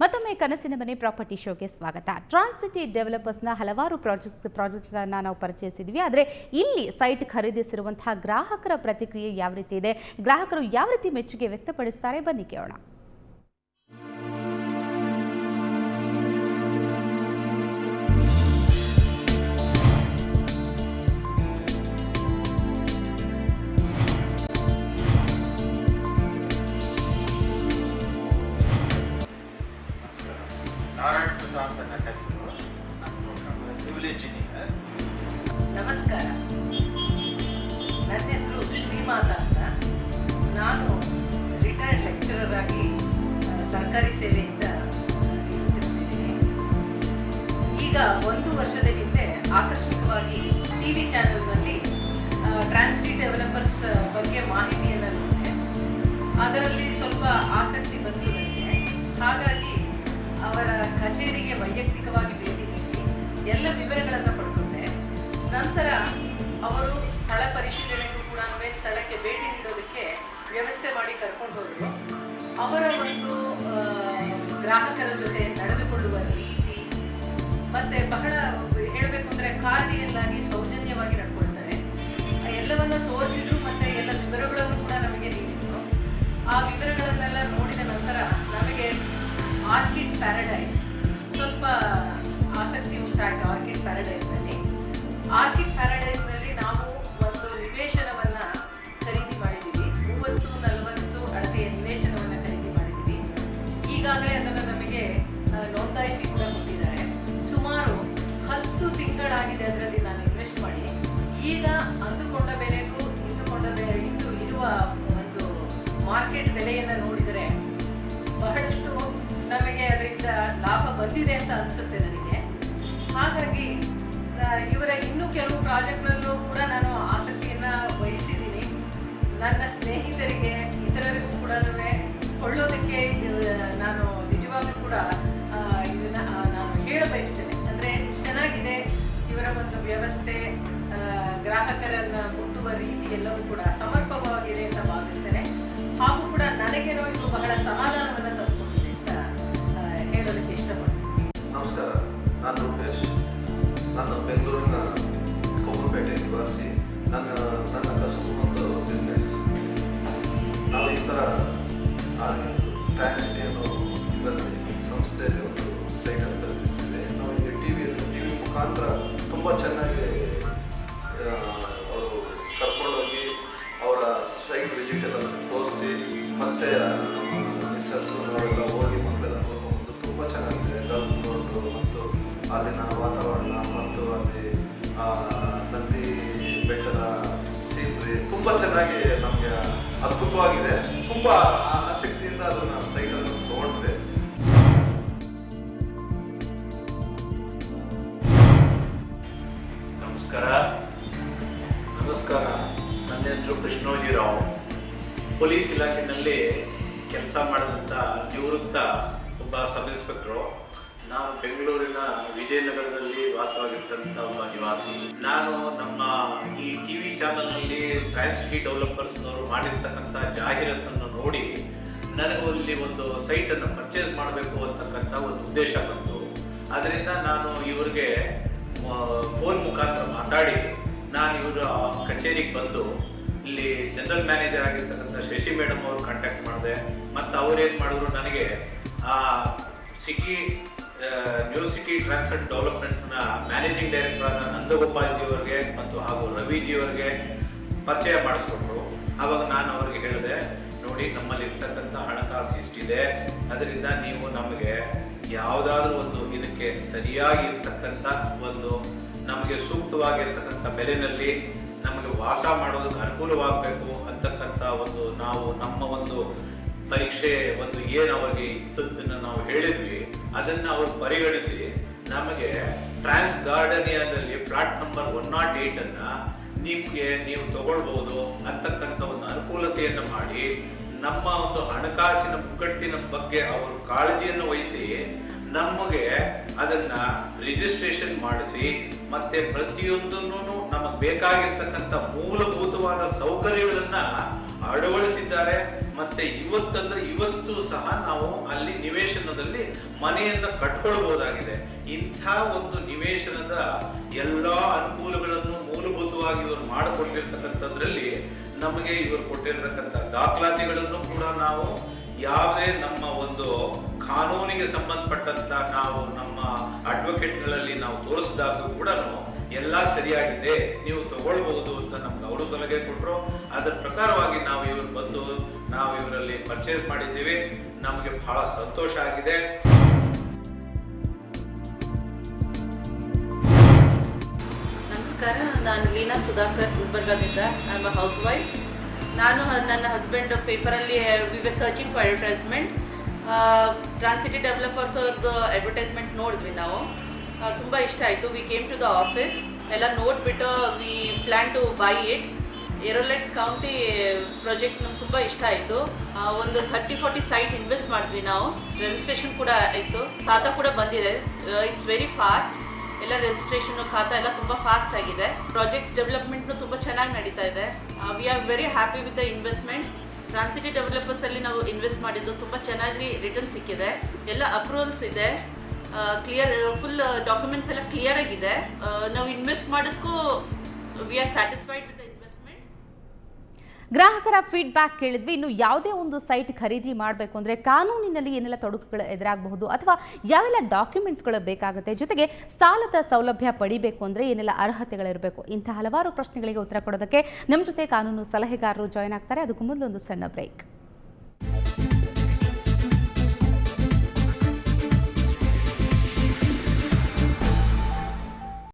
ಮತ್ತೊಮ್ಮೆ ಕನಸಿನ ಮನೆ ಪ್ರಾಪರ್ಟಿ ಶೋಗೆ ಸ್ವಾಗತ. ಟ್ರಾನ್ಸ್ ಸಿಟಿ ಡೆವಲಪರ್ಸ್ನ ಹಲವಾರು ಪ್ರಾಜೆಕ್ಟ್ಗಳನ್ನು ನಾವು ಪರಿಚಯಿಸಿದ್ವಿ. ಆದರೆ ಇಲ್ಲಿ ಸೈಟ್ ಖರೀದಿಸಿರುವಂತಹ ಗ್ರಾಹಕರ ಪ್ರತಿಕ್ರಿಯೆ ಯಾವ ರೀತಿ ಇದೆ, ಗ್ರಾಹಕರು ಯಾವ ರೀತಿ ಮೆಚ್ಚುಗೆ ವ್ಯಕ್ತಪಡಿಸ್ತಾರೆ, ಬನ್ನಿ ಕೇಳೋಣ. ನಾರಾಯಣ ಪ್ರಸಾದ್ ನನ್ನ ಹೆಸರು. ನಾನು ಸಿವಿಲ್ ಇಂಜಿನಿಯರ್. ನಮಸ್ಕಾರ, ನನ್ನ ಹೆಸರು ಶ್ರೀಮಾತಾ ಅಂತ. ನಾನು ರಿಟೈರ್ಡ್ ಲೆಕ್ಚರರ್ ಆಗಿ ಸರ್ಕಾರಿ ಸೇವೆಯಿಂದ ನಿವೃತ್ತಿಗೊಂಡಿದ್ದೀನಿ. ಈಗ 1 ವರ್ಷದ ಹಿಂದೆ ಆಕಸ್ಮಿಕವಾಗಿ TV ಚಾನೆಲ್ನಲ್ಲಿ ಟ್ರಾನ್ಸ್ ಸಿಟಿ ಡೆವಲಪರ್ಸ್ ಬಗ್ಗೆ ಮಾಹಿತಿಯನ್ನು ನೋಡಿದೆ. ಅದರಲ್ಲಿ ಸ್ವಲ್ಪ ಆಸಕ್ತಿ ಬಂತು ನನಗೆ. ಹಾಗಾಗಿ ಅವರ ಕಚೇರಿಗೆ ವೈಯಕ್ತಿಕವಾಗಿ ಭೇಟಿ ನೀಡಿ ಎಲ್ಲ ವಿವರಗಳನ್ನು ಪಡ್ಕೊಂಡೆ. ನಂತರ ಅವರು ಸ್ಥಳ ಪರಿಶೀಲನೆಗೂ ಕೂಡ ಸ್ಥಳಕ್ಕೆ ಭೇಟಿ ನೀಡೋದಕ್ಕೆ ವ್ಯವಸ್ಥೆ ಮಾಡಿ ಕರ್ಕೊಂಡು ಹೋದರು. ಅವರ ಒಂದು ಗ್ರಾಹಕರ ಜೊತೆ ನಡೆದುಕೊಳ್ಳುವ ರೀತಿ ಮತ್ತು ಬಹಳ ಹೇಳಬೇಕು ಅಂದರೆ ಕಾರ್ಡಿಯಲ್ ಆಗಿ ಸೌಜನ್ಯವಾಗಿ ನಡ್ಕೊಳ್ತಾರೆ. ಎಲ್ಲವನ್ನು ತೋರಿಸಿದ್ರು ಮತ್ತು ಎಲ್ಲ ವಿವರಗಳನ್ನು ಕೂಡ ನಮಗೆ ನೀಡಿದರು. ಆ ವಿವರಗಳನ್ನೆಲ್ಲ ನೋಡಿದ ನಂತರ ನಮಗೆ ಆರ್ಕಿಡ್ ಪ್ಯಾರಡೈಸ್ ಸ್ವಲ್ಪ ಆಸಕ್ತಿ ಉಂಟಾಯಿತು. ಆರ್ಕಿಡ್ ಪ್ಯಾರಡೈಸ್ನಲ್ಲಿ ನಾವು ಒಂದು ನಿವೇಶನವನ್ನು ಖರೀದಿ ಮಾಡಿದ್ದೀವಿ. 30-40 ಅಳತೆಯ ನಿವೇಶನವನ್ನು ಖರೀದಿ ಮಾಡಿದ್ದೀವಿ. ಈಗಾಗಲೇ ಅದನ್ನು ನಮಗೆ ನೋಂದಾಯಿಸಿ ಕೂಡ ಕೊಟ್ಟಿದ್ದಾರೆ. ಸುಮಾರು 10 ತಿಂಗಳಾಗಿದೆ ಅದರಲ್ಲಿ ನಾನು ಇನ್ವೆಸ್ಟ್ ಮಾಡಿ. ಈಗ ಅಂದುಕೊಂಡ ಬೆಲೆಗೂ ಇಂದು ಇರುವ ಒಂದು ಮಾರ್ಕೆಟ್ ಬೆಲೆಯನ್ನು ನೋಡಿದರೆ ಬಹಳಷ್ಟು ನಮಗೆ ಅದರಿಂದ ಲಾಭ ಬಂದಿದೆ ಅಂತ ಅನಿಸುತ್ತೆ ನನಗೆ. ಹಾಗಾಗಿ ಇವರ ಇನ್ನೂ ಕೆಲವು ಪ್ರಾಜೆಕ್ಟ್ನಲ್ಲೂ ಕೂಡ ನಾನು ಆಸಕ್ತಿಯನ್ನು ವಹಿಸಿದ್ದೀನಿ. ನನ್ನ ಸ್ನೇಹಿತರಿಗೆ ಇತರರಿಗೂ ಕೂಡ ಕೊಳ್ಳೋದಕ್ಕೆ ನಾನು ನಿಜವಾಗ್ಲೂ ಕೂಡ ಇದನ್ನು ನಾನು ಹೇಳ ಬಯಸ್ತೇನೆ. ಅಂದರೆ ಚೆನ್ನಾಗಿದೆ ಇವರ ಒಂದು ವ್ಯವಸ್ಥೆ, ಗ್ರಾಹಕರನ್ನು ಮುಟ್ಟುವ ರೀತಿ ಎಲ್ಲವೂ ಕೂಡ ಸಮರ್ಪಕವಾಗಿದೆ ಅಂತ ಭಾವಿಸ್ತೇನೆ. ಹಾಗೂ ಕೂಡ ನನಗೇನೋ ಇದು ಬಹಳ ಸಮಾಧಾನವನ್ನು ತಂದುಕೊಟ್ಟಿದೆ ಅಂತ ಹೇಳೋದಕ್ಕೆ ಇಷ್ಟಪಡ್ತೀನಿ. ನಮಸ್ಕಾರ, ನಾನು ರೂಪೇಶ್. ನಾನು ಬೆಂಗಳೂರಿನ ಕೊಮ್ಮರಪೇಟೆ ನಿವಾಸಿ. ನನ್ನ ಕಸುಬು ಒಂದು ಬಿಸ್ನೆಸ್. ನಾವು ಈ ಥರ ಟ್ರಾನ್ಸ್ ಸಿಟಿ ಅನ್ನೋ ಇದರಲ್ಲಿ ಸಂಸ್ಥೆಯಲ್ಲಿ ಒಂದು ಸೈಟನ್ನು ಖರೀದಿಸ್ತಿದೆ. ನಾವು ಈಗ ಟಿ ವಿ ಮುಖಾಂತರ ತುಂಬ ಚೆನ್ನಾಗಿ ಅವರು ಕರ್ಕೊಂಡೋಗಿ ಅವರ ಸೈಟ್ ವಿಸಿಟ್ ಎಲ್ಲ ತೋರಿಸಿ ಮತ್ತು ಮಿಸ್ಸಸ್ ಅವರೆಲ್ಲ ಹೋಗಿ ಮಕ್ಕಳೆಲ್ಲ ನೋಡ್ಕೊಂಡು ತುಂಬ ಚೆನ್ನಾಗಿದೆ. ಗಲ್ಫ್ ರೋಡು ಮತ್ತು ಅಲ್ಲಿನ ವಾತಾವರಣ ಮತ್ತು ಅಲ್ಲಿ ನಂದಿ ಬೆಟ್ಟದ ಸೀನ್ರಿ ತುಂಬ ಚೆನ್ನಾಗಿ ನಮಗೆ ಅದ್ಭುತವಾಗಿದೆ. ತುಂಬ ಆಸಕ್ತಿಯಿಂದ ಅದನ್ನು ಸೈಟನ್ನು ತೊಗೊಂಡ್ರೆ. ನಮಸ್ಕಾರ, ನನ್ನ ಹೆಸರು ಕೃಷ್ಣೋಜಿರಾವ್. ಪೊಲೀಸ್ ಇಲಾಖೆಯಲ್ಲಿ ಕೆಲಸ ಮಾಡಿದಂಥ ನಿವೃತ್ತ ಒಬ್ಬ ಸಬ್ ಇನ್ಸ್ಪೆಕ್ಟ್ರು. ನಾನು ಬೆಂಗಳೂರಿನ ವಿಜಯನಗರದಲ್ಲಿ ವಾಸವಾಗಿರ್ತಂಥ ಒಬ್ಬ ನಿವಾಸಿ. ನಾನು ನಮ್ಮ ಈ TV ಚಾನಲ್ನಲ್ಲಿ ಟ್ರಾನ್ಸ್ ಸಿಟಿ ಡೆವಲಪರ್ಸ್ನವರು ಮಾಡಿರ್ತಕ್ಕಂಥ ಜಾಹೀರಾತನ್ನು ನೋಡಿ ನನಗೂ ಅಲ್ಲಿ ಒಂದು ಸೈಟನ್ನು ಪರ್ಚೇಸ್ ಮಾಡಬೇಕು ಅಂತಕ್ಕಂಥ ಒಂದು ಉದ್ದೇಶ ಬಂತು. ಅದರಿಂದ ನಾನು ಇವರಿಗೆ ಫೋನ್ ಮುಖಾಂತರ ಮಾತಾಡಿ ನಾನು ಇವರ ಕಚೇರಿಗೆ ಬಂದು ಇಲ್ಲಿ ಜನರಲ್ ಮ್ಯಾನೇಜರ್ ಆಗಿರ್ತಕ್ಕಂಥ ಶಶಿ ಮೇಡಮ್ ಅವರು ಕಾಂಟ್ಯಾಕ್ಟ್ ಮಾಡಿದೆ. ಮತ್ತು ಅವರೇನು ಮಾಡಿದ್ರು, ನನಗೆ ನ್ಯೂ ಸಿಟಿ ಟ್ರಾನ್ಸ್ ಅಂಡ್ ಡೆವಲಪ್ಮೆಂಟ್ನ ಮ್ಯಾನೇಜಿಂಗ್ ಡೈರೆಕ್ಟರ್ ಆದ ನಂದಗೋಪಾಲ್ಜಿಯವರಿಗೆ ಮತ್ತು ಹಾಗೂ ರವಿಜಿಯವರಿಗೆ ಪರಿಚಯ ಮಾಡಿಸ್ಕೊಟ್ರು. ಆವಾಗ ನಾನು ಅವರಿಗೆ ಹೇಳಿದೆ, ನೋಡಿ ನಮ್ಮಲ್ಲಿ ಇರ್ತಕ್ಕಂಥ ಹಣಕಾಸು ಇಷ್ಟಿದೆ, ಅದರಿಂದ ನೀವು ನಮಗೆ ಯಾವುದಾದ್ರೂ ಒಂದು ಇದಕ್ಕೆ ಸರಿಯಾಗಿ ಇರ್ತಕ್ಕಂಥ ಒಂದು ನಮಗೆ ಸೂಕ್ತವಾಗಿರ್ತಕ್ಕಂಥ ಬೆಲೆಯಲ್ಲಿ ನಮಗೆ ವಾಸ ಮಾಡೋದಕ್ಕೆ ಅನುಕೂಲವಾಗಬೇಕು ಅಂತಕ್ಕಂಥ ಒಂದು ನಾವು ನಮ್ಮ ಒಂದು ಪರೀಕ್ಷೆ ಒಂದು ಏನು ಅವರಿಗೆ ಇದ್ದದ್ದನ್ನು ನಾವು ಹೇಳಿದ್ವಿ, ಅದನ್ನು ಅವರು ಪರಿಗಣಿಸಿ ನಮಗೆ ಟ್ರಾನ್ಸ್ ಗಾರ್ಡನಿಯಾದಲ್ಲಿ ಫ್ಲಾಟ್ ನಂಬರ್ 108 ನಿಮಗೆ ನೀವು ತಗೊಳ್ಬೋದು ಅಂತಕ್ಕಂಥ ಒಂದು ಅನುಕೂಲತೆಯನ್ನು ಮಾಡಿ ನಮ್ಮ ಒಂದು ಹಣಕಾಸಿನ ಮುಗ್ಗಟ್ಟಿನ ಬಗ್ಗೆ ಅವರು ಕಾಳಜಿಯನ್ನು ವಹಿಸಿ ನಮಗೆ ಅದನ್ನು ರಿಜಿಸ್ಟ್ರೇಷನ್ ಮಾಡಿಸಿ ಮತ್ತು ಪ್ರತಿಯೊಂದನ್ನು ನಮಗೆ ಬೇಕಾಗಿರ್ತಕ್ಕಂಥ ಮೂಲಭೂತವಾದ ಸೌಕರ್ಯಗಳನ್ನು ಅಳವಡಿಸಿದ್ದಾರೆ. ಮತ್ತೆ ಇವತ್ತು ಸಹ ನಾವು ಅಲ್ಲಿ ನಿವೇಶನದಲ್ಲಿ ಮನೆಯನ್ನ ಕಟ್ಕೊಳ್ಬಹುದಾಗಿದೆ. ಇಂಥ ಒಂದು ನಿವೇಶನದ ಎಲ್ಲಾ ಅನುಕೂಲಗಳನ್ನು ಮೂಲಭೂತವಾಗಿ ಇವರು ಮಾಡಿಕೊಟ್ಟಿರ್ತಕ್ಕಂಥದ್ರಲ್ಲಿ ನಮಗೆ ಇವರು ಕೊಟ್ಟಿರ್ತಕ್ಕಂಥ ದಾಖಲಾತಿಗಳನ್ನು ಕೂಡ ನಾವು ಯಾವುದೇ ನಮ್ಮ ಒಂದು ಕಾನೂನಿಗೆ ಸಂಬಂಧಪಟ್ಟಂತ ನಾವು ನಮ್ಮ ಅಡ್ವೊಕೇಟ್ಗಳಲ್ಲಿ ನಾವು ತೋರಿಸಿದಾಗ ಕೂಡ ಎಲ್ಲ ಸರಿಯಾಗಿದೆ, ನೀವು ತಗೊಳ್ಬಹುದು ಅಂತ ನಮ್ಗೆ ಅವರು ಸಲಹೆ ಕೊಟ್ಟರು. ಅದರ ಪ್ರಕಾರವಾಗಿ ನಾವು ಇವರು ಬಂದು ನಾವು ಇವರಲ್ಲಿ ಪರ್ಚೇಸ್ ಮಾಡಿದ್ದೀವಿ. ನಮಗೆ ಬಹಳ ಸಂತೋಷ ಆಗಿದೆ. ನಮಸ್ಕಾರ, ನಾನು ಲೀನಾ ಸುಧಾಕರ್ ಗುಲ್ಬರ್ಗಾದಿಂದ. I am a housewife. ನಾನು ನನ್ನ ಹಸ್ಬೆಂಡ್ ಪೇಪರಲ್ಲಿ we were searching for advertisement. Transcity developers ಅವ್ರದ್ದು ಅಡ್ವರ್ಟೈಸ್ಮೆಂಟ್ ನೋಡಿದ್ವಿ ನಾವು. ತುಂಬ ಇಷ್ಟ ಆಯಿತು. We came to the office, ಎಲ್ಲ ನೋಡಿಬಿಟ್ಟು we plan to buy it. Aerolites county project ನಮ್ಗೆ ತುಂಬ ಇಷ್ಟ ಆಯಿತು. ಒಂದು 30-40 ಸೈಟ್ ಇನ್ವೆಸ್ಟ್ ಮಾಡಿದ್ವಿ ನಾವು. ರಿಜಿಸ್ಟ್ರೇಷನ್ ಕೂಡ ಆಯಿತು, ಖಾತಾ ಕೂಡ ಬಂದಿದೆ. It's very fast. ಎಲ್ಲ ರಿಜಿಸ್ಟ್ರೇಷನ್ ಖಾತಾ ಎಲ್ಲ ತುಂಬ ಫಾಸ್ಟ್ ಆಗಿದೆ. ಪ್ರಾಜೆಕ್ಟ್ಸ್ ಡೆವಲಪ್ಮೆಂಟ್ನು ತುಂಬ ಚೆನ್ನಾಗಿ ನಡೀತಾ ಇದೆ. We are very happy with the investment. Transcity ಡೆವಲಪರ್ಸಲ್ಲಿ ನಾವು ಇನ್ವೆಸ್ಟ್ ಮಾಡಿದ್ದು ತುಂಬ ಚೆನ್ನಾಗಿ ರಿಟರ್ನ್ ಸಿಕ್ಕಿದೆ. ಎಲ್ಲ ಅಪ್ರೂವಲ್ಸ್ ಇದೆ, ಕ್ಲಿಯರ್ ಫುಲ್ ಡಾಕ್ಯುಮೆಂಟ್ಸ್ ಎಲ್ಲ ಕ್ಲಿಯರ್ ಆಗಿದೆ. ನಾವು ಇನ್ವೆಸ್ಟ್ ಮಾಡೋದಕ್ಕೂ we are satisfied with the investment. ಗ್ರಾಹಕರ ಫೀಡ್ಬ್ಯಾಕ್ ಕೇಳಿದ್ವಿ. ಇನ್ನು ಯಾವುದೇ ಒಂದು ಸೈಟ್ ಖರೀದಿ ಮಾಡಬೇಕು ಅಂದರೆ ಕಾನೂನಿನಲ್ಲಿ ಏನೆಲ್ಲ ತೊಡಕುಗಳು ಎದುರಾಗಬಹುದು ಅಥವಾ ಯಾವೆಲ್ಲ ಡಾಕ್ಯುಮೆಂಟ್ಸ್ಗಳು ಬೇಕಾಗುತ್ತೆ, ಜೊತೆಗೆ ಸಾಲದ ಸೌಲಭ್ಯ ಪಡಿಬೇಕು ಅಂದರೆ ಏನೆಲ್ಲ ಅರ್ಹತೆಗಳಿರಬೇಕು, ಇಂಥ ಹಲವಾರು ಪ್ರಶ್ನೆಗಳಿಗೆ ಉತ್ತರ ಕೊಡೋದಕ್ಕೆ ನಮ್ಮ ಜೊತೆ ಕಾನೂನು ಸಲಹೆಗಾರರು ಜಾಯ್ನ್ ಆಗ್ತಾರೆ. ಅದಕ್ಕೂ ಮೊದಲು ಒಂದು ಸಣ್ಣ ಬ್ರೇಕ್.